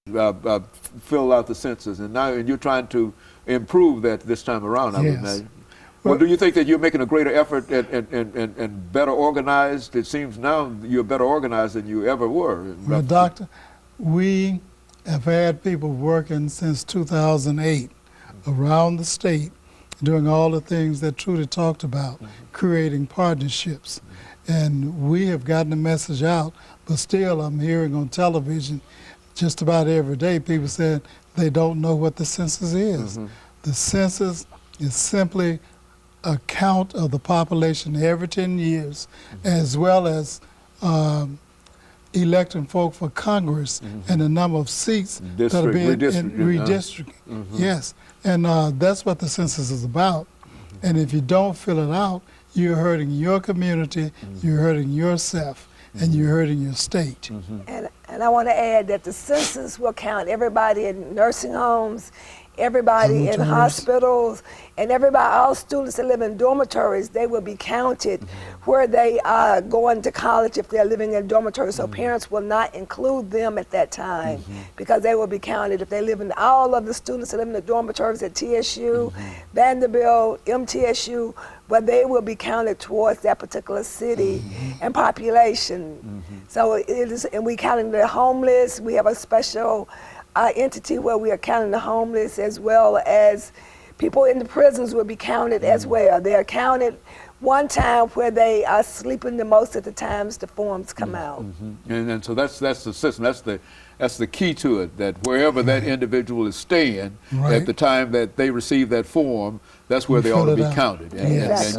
fill out the census, and now you're trying to improve that this time around, I would Yes. imagine. Well, do you think that you're making a greater effort and better organized? It seems now you're better organized than you ever were. Well, Doctor, we have had people working since 2008 around the state, doing all the things that Trudy talked about, creating partnerships. And we have gotten the message out, but still I'm hearing on television just about every day people saying they don't know what the census is. The census is simply a count of the population every 10 years, as well as electing folk for Congress and the number of seats that are being in redistricting. Yes, and that's what the census is about. And if you don't fill it out, you're hurting your community, you're hurting yourself, and you're hurting your state. And I want to add that the census will count everybody in nursing homes, everybody in hospitals, and everybody, all students that live in dormitories, they will be counted where they are going to college if they're living in dormitories. So parents will not include them at that time because they will be counted if they live in, all of the students that live in the dormitories at TSU, Vanderbilt, MTSU, but they will be counted towards that particular city and population. So it is, and we counting the homeless. We have a special entity where we are counting the homeless, as well as people in the prisons will be counted as well. They are counted one time where they are sleeping the most at the times the forms come out. And so that's the system. That's the key to it, that wherever that individual is staying at the time that they receive that form, that's where they ought to be counted. And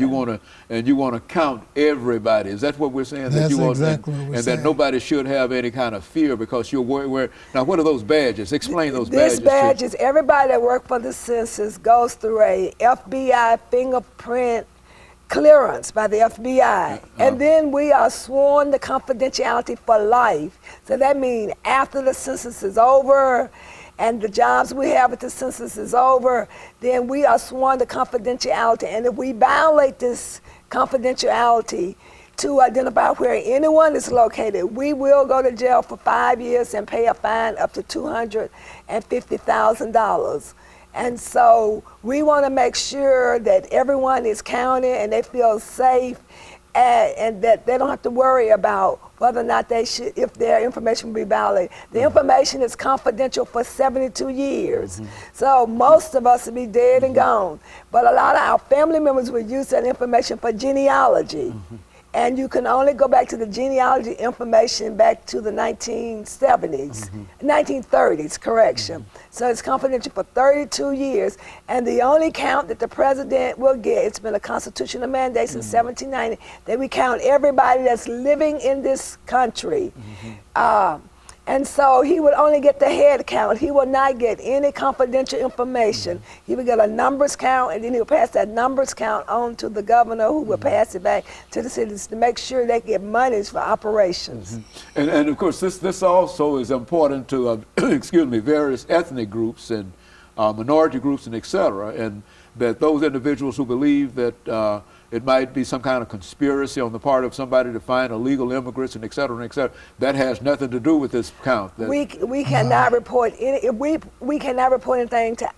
you want to count everybody. Is that what we're saying? That's that you exactly what we're saying. that nobody should have any kind of fear because you're worried. Now, what are those badges? Explain those badges. These badges, everybody that works for the census goes through a FBI fingerprint clearance by the FBI. And then we are sworn to confidentiality for life. So that means after the census is over and the jobs we have at the census is over, then we are sworn to confidentiality. And if we violate this confidentiality to identify where anyone is located, we will go to jail for 5 years and pay a fine up to $250,000. And so we want to make sure that everyone is counted and they feel safe, and that they don't have to worry about whether or not they should, if their information will be violated. The information is confidential for 72 years. So most of us will be dead and gone. But a lot of our family members will use that information for genealogy. And you can only go back to the genealogy information back to the 1970s, 1930s, correction. So it's confidential for 32 years. And the only count that the president will get, it's been a constitutional mandate since 1790, that we count everybody that's living in this country. And so he would only get the head count. He will not get any confidential information. He would get a numbers count, and then he'll pass that numbers count on to the governor, who will pass it back to the cities to make sure they get monies for operations. And of course, this also is important to excuse me, various ethnic groups and minority groups and et cetera, and that those individuals who believe that it might be some kind of conspiracy on the part of somebody to find illegal immigrants and et cetera, that has nothing to do with this count. We cannot report any, we cannot report anything to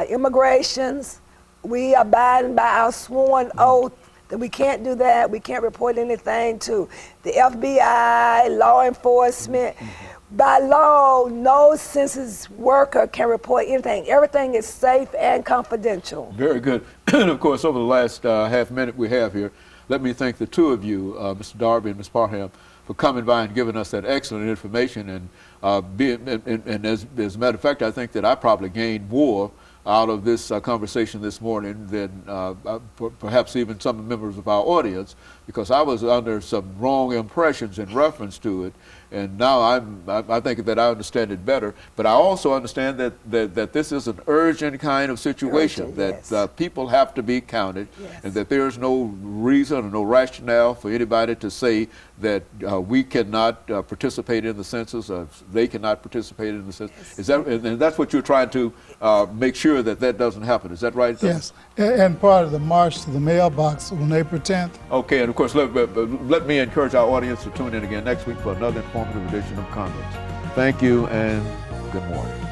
immigrations. We abide by our sworn oath that we can't do that. We can't report anything to the FBI, law enforcement. By law, no census worker can report anything. Everything is safe and confidential. Very good. And of course, over the last half minute we have here, let me thank the two of you, Mr. Darby and Ms. Parham, for coming by and giving us that excellent information. And as a matter of fact, I think that I probably gained more out of this conversation this morning than perhaps even some members of our audience, because I was under some wrong impressions in reference to it, and now I think that I understand it better. But I also understand that this is an urgent kind of situation, that people have to be counted, and that there is no reason or no rationale for anybody to say that we cannot participate in the census, or they cannot participate in the census. Is that, and that's what you're trying to make sure that doesn't happen. Is that right? Yes, and part of the march to the mailbox on April 10th. Okay, and of course, let me encourage our audience to tune in again next week for another informative edition of Congress. Thank you, and Good morning.